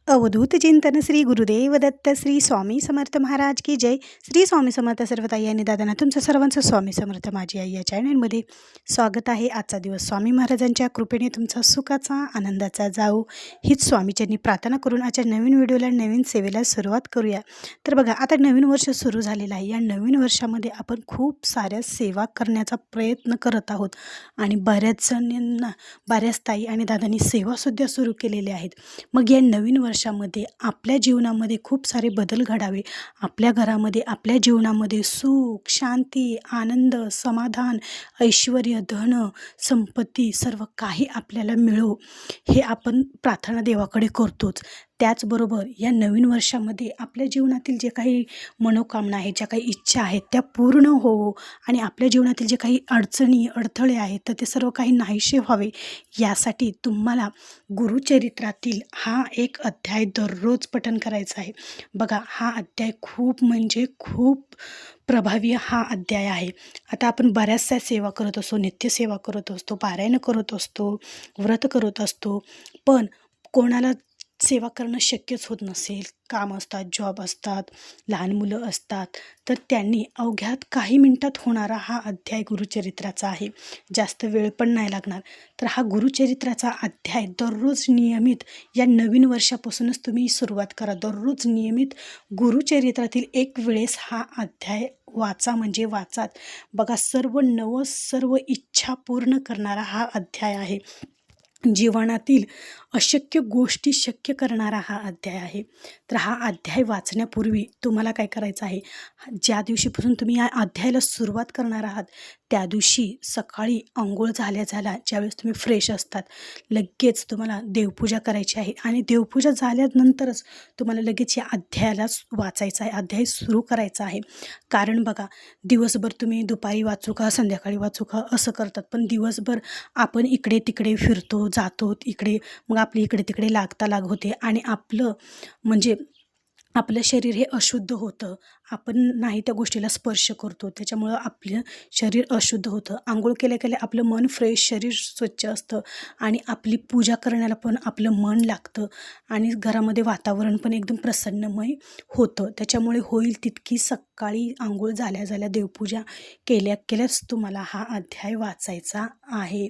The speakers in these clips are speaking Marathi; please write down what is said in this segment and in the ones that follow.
अवधूत चिंतन श्री गुरुदेव दत्त श्री स्वामी समर्थ महाराज की जय. श्री स्वामी समर्थ सर्वताई आणि दादांना तुमचं सर्वांचं स्वामी समर्थ माझी आई या चॅनलमध्ये स्वागत आहे. आजचा दिवस स्वामी महाराजांच्या कृपेने तुमचा सुखाचा आनंदाचा जाऊ हीच स्वामीच्यांनी प्रार्थना करून आजच्या नवीन व्हिडिओला नवीन सेवेला सुरुवात करूया. तर बघा, आता नवीन वर्ष सुरू झालेलं आहे. या नवीन वर्षामध्ये आपण खूप साऱ्या सेवा करण्याचा प्रयत्न करत आहोत आणि बऱ्याच जणांना बऱ्याच ताई आणि दादांनी सेवासुद्धा सुरू केलेल्या आहेत. मग या नवीन वर्षामध्ये आपल्या जीवनामध्ये खूप सारे बदल घडावे, आपल्या घरामध्ये आपल्या जीवनामध्ये सुख शांती आनंद समाधान ऐश्वर्य धन संपत्ती सर्व काही आपल्याला मिळो हे आपण प्रार्थना देवाकडे करतोच. त्याचबरोबर या नवीन वर्षामध्ये आपल्या जीवनातील जे काही मनोकामना आहेत, ज्या काही इच्छा आहेत त्या पूर्ण हो आणि आपल्या जीवनातील जे काही अडचणी अडथळे आहेत तर ते सर्व काही नाहीसे व्हावे, यासाठी तुम्हाला गुरुचरित्रातील हा एक अध्याय दररोज पठण करायचा आहे. बघा, हा अध्याय खूप म्हणजे खूप प्रभावी हा अध्याय आहे. आता आपण बऱ्याचशा सेवा करत असतो, नित्यसेवा करत असतो, पारायण करत असतो, व्रत करत असतो, पण कोणाला सेवा करणं शक्यच होत नसेल, काम असतात, जॉब असतात, लहान मुलं असतात, तर त्यांनी अवघ्यात काही मिनिटात होणारा हा अध्याय गुरुचरित्राचा आहे. जास्त वेळ पण नाही लागणार. तर हा गुरुचरित्राचा अध्याय दररोज नियमित या नवीन वर्षापासूनच तुम्ही सुरुवात करा. दररोज नियमित गुरुचरित्रातील एक वेळेस हा अध्याय वाचा म्हणजे वाचाच. बघा, सर्व इच्छा पूर्ण करणारा हा अध्याय आहे. जीवनातील अशक्य गोष्टी शक्य करणारा हा अध्याय आहे. तर हा अध्याय वाचण्यापूर्वी तुम्हाला काय करायचं आहे, ज्या दिवशीपासून तुम्ही या अध्यायाला सुरुवात करणार आहात त्या दिवशी सकाळी अंघोळ झाल्या ज्यावेळेस तुम्ही फ्रेश असतात लगेच तुम्हाला देवपूजा करायची आहे आणि देवपूजा झाल्यानंतरच तुम्हाला लगेच या अध्यायाला वाचायचं आहे, अध्याय सुरू करायचा आहे. कारण बघा, दिवसभर तुम्ही दुपारी वाचू का संध्याकाळी वाचू का असं करतात, पण दिवसभर आपण इकडे तिकडे फिरतो जातो इकडे, मग आपली इकडे तिकडे लाग होते आणि आपलं म्हणजे आपलं शरीर हे अशुद्ध होतं. आपण नाही त्या गोष्टीला स्पर्श करतो, त्याच्यामुळं आपलं शरीर अशुद्ध होतं. आंघोळ केल्या आपलं मन फ्रेश, शरीर स्वच्छ असतं आणि आपली पूजा करण्याला पण आपलं मन लागतं आणि घरामध्ये वातावरण पण एकदम प्रसन्नमय होतं. त्याच्यामुळे होईल तितकी सकाळी आंघोळ झाल्या देवपूजा केल्याच तुम्हाला हा अध्याय वाचायचा आहे.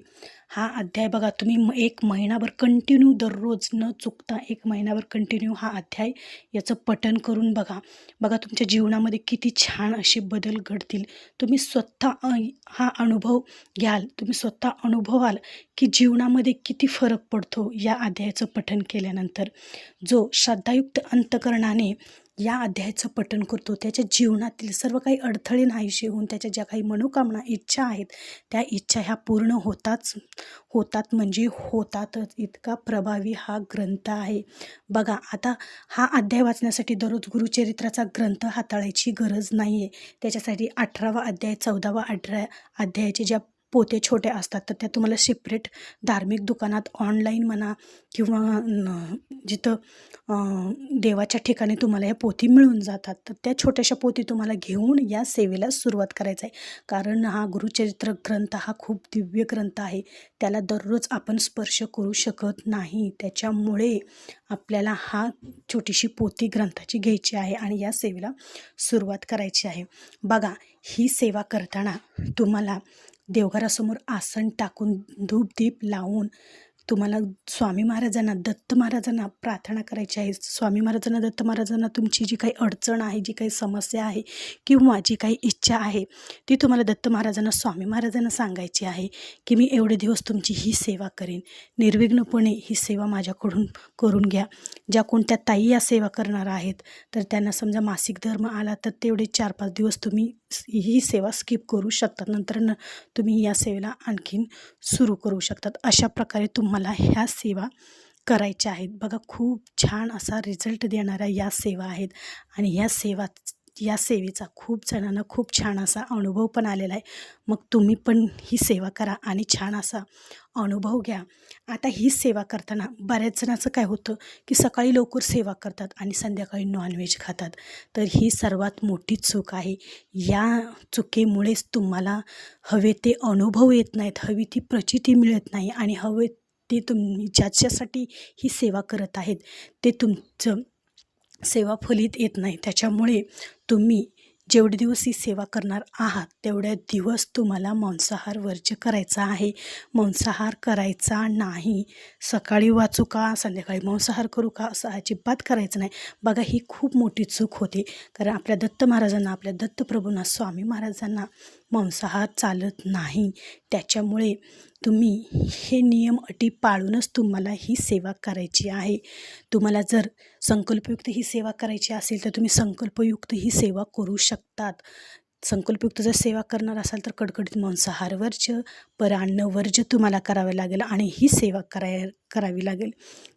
हा अध्याय बघा, तुम्ही एक महिनाभर कंटिन्यू दररोज न चुकता एक महिनाभर कंटिन्यू हा अध्याय याचं पठण करून बघा. तुमच्या जीवनामध्ये किती छान असे बदल घडतील. तुम्ही स्वतः हा अनुभव घ्याल, तुम्ही स्वतः अनुभवाल की जीवनामध्ये किती फरक पडतो या अध्यायाचं पठण केल्यानंतर. जो श्रद्धायुक्त अंतकरणाने या अध्यायाचं पठण करतो त्याच्या जीवनातील सर्व काही अडथळे नाहीसे होऊन त्याच्या ज्या काही मनोकामना इच्छा आहेत त्या इच्छा ह्या पूर्ण होतात म्हणजे होतातच. इतका प्रभावी हा ग्रंथ आहे. बघा, आता हा अध्याय वाचण्यासाठी दररोज गुरुचरित्राचा ग्रंथ हाताळायची गरज नाही आहे. त्याच्यासाठी 18वा अध्याय 14वा अध्यायाचे ज्या पोते छोट्या असतात तर त्या तुम्हाला सेपरेट धार्मिक दुकानात ऑनलाईन म्हणा किंवा जिथं देवाच्या ठिकाणी तुम्हाला ह्या पोथी मिळून जातात, तर त्या छोट्याशा पोथी तुम्हाला घेऊन या सेवेला सुरुवात करायचं आहे. कारण हा गुरुचरित्र ग्रंथ हा खूप दिव्य ग्रंथ आहे, त्याला दररोज आपण स्पर्श करू शकत नाही. त्याच्यामुळे आपल्याला हा छोटीशी पोथी ग्रंथाची घ्यायची आहे आणि या सेवेला सुरुवात करायची आहे. बघा, ही सेवा करताना तुम्हाला देवघरासमोर आसन टाकून धूपदीप लावून तुम्हाला स्वामी महाराजांना दत्त महाराजांना प्रार्थना करायची आहे. स्वामी महाराजांना दत्त महाराजांना तुमची जी काही अडचण आहे, जी काही समस्या आहे किंवा जी काही इच्छा आहे ती तुम्हाला दत्त महाराजांना स्वामी महाराजांना सांगायची आहे की मी एवढे दिवस तुमची ही सेवा करेन, निर्विघ्नपणे ही सेवा माझ्याकडून करून घ्या. ज्या कोणत्या ताई या सेवा करणार आहेत तर त्यांना समजा मासिक धर्म आला तर तेवढे 4-5 दिवस तुम्ही ही सेवा स्किप करू शकतात, नंतर तुम्ही या सेवेला आणखीन सुरू करू शकतात. अशा प्रकारे तुम्हाला ह्या सेवा करायच्या आहेत. बघा, खूप छान असा रिझल्ट देणाऱ्या या सेवा आहेत आणि या सेवेचा खूप जणांना खूप छान असा अनुभव पण आलेला आहे. मग तुम्ही पण ही सेवा करा आणि छान असा अनुभव घ्या. आता ही सेवा करताना बऱ्याच जणांचं काय होतं की सकाळी लवकर सेवा करतात आणि संध्याकाळी नॉनव्हेज खातात, तर ही सर्वात मोठी चूक आहे. या चुकीमुळेच तुम्हाला हवे ते अनुभव येत नाहीत, हवी ती प्रचिती मिळत नाही आणि ते तुम्ही ज्याच्यासाठी ही सेवा करत आहेत ते तुमचं सेवा फलित येत नाही. त्याच्यामुळे तुम्ही जेवढे दिवस ही सेवा करणार आहात तेवढ्या दिवस तुम्हाला मांसाहार वर्ज्य करायचा आहे. मांसाहार करायचा नाही. सकाळी वाचू का संध्याकाळी मांसाहार करू का असं अजिबात करायचं नाही. बघा ही खूप मोठी चूक होते. कारण आपल्या दत्त महाराजांना, आपल्या दत्तप्रभूंना, स्वामी महाराजांना मांसाहार चालत नाही. त्याच्यामुळे तुम्ही हे नियम अटी पाळूनच तुम्हाला ही सेवा करायची आहे. तुम्हाला जर संकल्पयुक्त ही सेवा करायची असेल तर तुम्ही संकल्पयुक्त ही सेवा करू शकतात. संकल्पयुक्त जर सेवा करणार असाल तर कडकडीत मांसाहार वर्ज्य, परान्न वर्ज्य तुम्हाला करावं लागेल आणि ही सेवा करावी लागेल.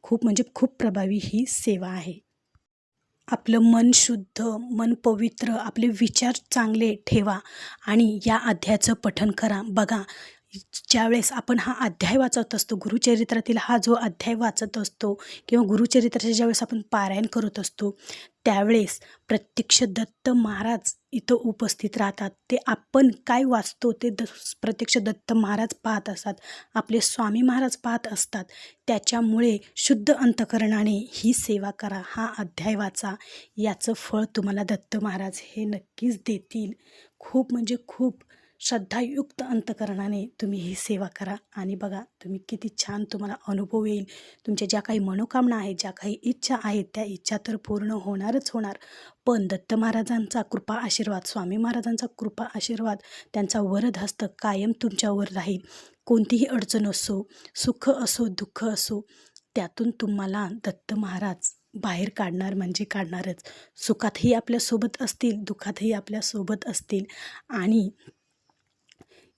खूप म्हणजे खूप प्रभावी ही सेवा आहे. आपलं मन शुद्ध, मन पवित्र, आपले विचार चांगले ठेवा आणि या अध्यायाचं पठण करा. बघा, ज्यावेळेस आपण हा अध्याय वाचत असतो, गुरुचरित्रातील हा जो अध्याय वाचत असतो किंवा गुरुचरित्राचे ज्यावेळेस आपण पारायण करत असतो त्यावेळेस प्रत्यक्ष दत्त महाराज इथं उपस्थित राहतात. ते आपण काय वाचतो ते प्रत्यक्ष दत्त महाराज पाहत असतात, आपले स्वामी महाराज पाहत असतात. त्याच्यामुळे शुद्ध अंतकरणाने ही सेवा करा, हा अध्याय वाचा. याचं फळ तुम्हाला दत्त महाराज हे नक्कीच देतील. खूप म्हणजे खूप श्रद्धायुक्त अंतकरणाने तुम्ही ही सेवा करा आणि बघा तुम्ही किती छान तुम्हाला अनुभव येईल. तुमच्या ज्या काही मनोकामना आहेत, ज्या काही इच्छा आहेत त्या इच्छा तर पूर्ण होणारच होणार. पण दत्त महाराजांचा कृपा आशीर्वाद, स्वामी महाराजांचा कृपा आशीर्वाद, त्यांचा वरदहस्त कायम तुमच्यावर राहील. कोणतीही अडचण असो, सुख असो, दुःख असो, त्यातून तुम्हाला दत्त महाराज बाहेर काढणार म्हणजे काढणारच. सुखातही आपल्यासोबत असतील, दुःखातही आपल्यासोबत असतील आणि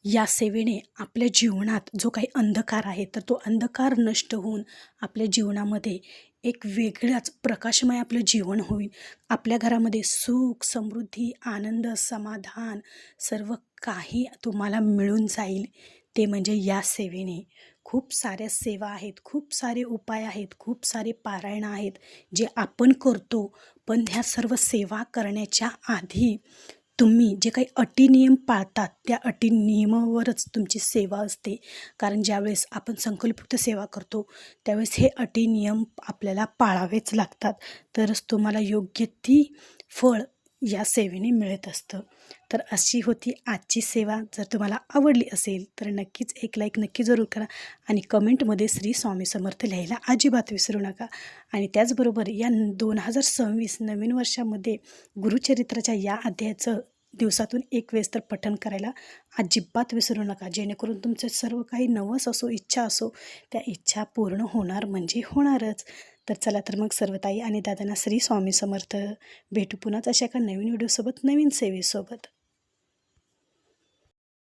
या सेवेने आपल्या जीवनात जो काही अंधकार आहे तर तो अंधकार नष्ट होऊन आपल्या जीवनामध्ये एक वेगळाच प्रकाशमय आपलं जीवन होईल. आपल्या घरामध्ये सुख, समृद्धी, आनंद, समाधान सर्व काही तुम्हाला मिळून जाईल. ते म्हणजे या सेवेने. खूप साऱ्या सेवा आहेत, खूप सारे उपाय आहेत, खूप सारे पारायण आहेत जे आपण करतो. पण ह्या सर्व सेवा करण्याच्या आधी तुम्ही जे काही अटी नियम पाळतात त्या अटी नियमावरच तुमची सेवा असते. कारण ज्यावेळेस आपण संकल्पयुक्त सेवा करतो त्यावेळेस हे अटी नियम आपल्याला पाळावेच लागतात. तरच तुम्हाला योग्य ती फळ या सेवेने मिळत असतं. तर अशी होती आजची सेवा. जर तुम्हाला आवडली असेल तर नक्कीच एक लाईक नक्की जरूर करा आणि कमेंटमध्ये श्री स्वामी समर्थ लिहायला अजिबात विसरू नका. आणि त्याचबरोबर या 2026 नवीन वर्षामध्ये गुरुचरित्राच्या या अध्यायाचं दिवसातून एक वेळेस तर पठण करायला अजिबात विसरू नका. जेणेकरून तुमचं सर्व काही नवस असो, इच्छा असो, त्या इच्छा पूर्ण होणार म्हणजे होणारच. तर चला तर मग सर्व ताई आणि दादांना श्री स्वामी समर्थ. भेटू पुन्हाच अशा एका नवीन व्हिडिओसोबत, नवीन सेवेसोबत.